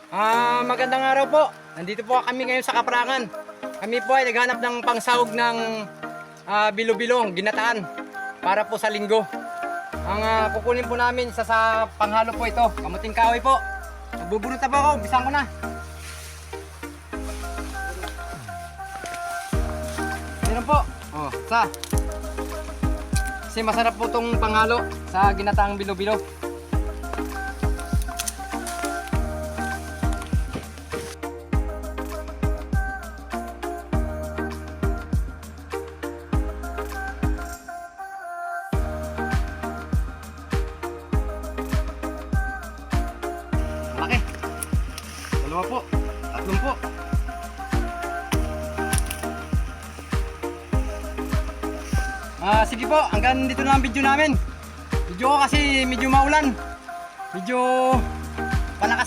Magandang araw po. Nandito po kami ngayon sa Kaprangan. Kami po ay naghanap ng pangsahog ng bilo-bilong, ginataan para po sa linggo. Ang kukunin po namin sa panghalo po ito, kamuting kahoy po. Bubunot na po ako, bisan ko na. Meron po. Kasi masarap po itong panghalo sa ginataang bilo-bilo. Malaki. Dalawa po. Tatlong po. Sige po, hanggang dito na ang video namin. Video ko kasi medyo maulan. Medyo palakas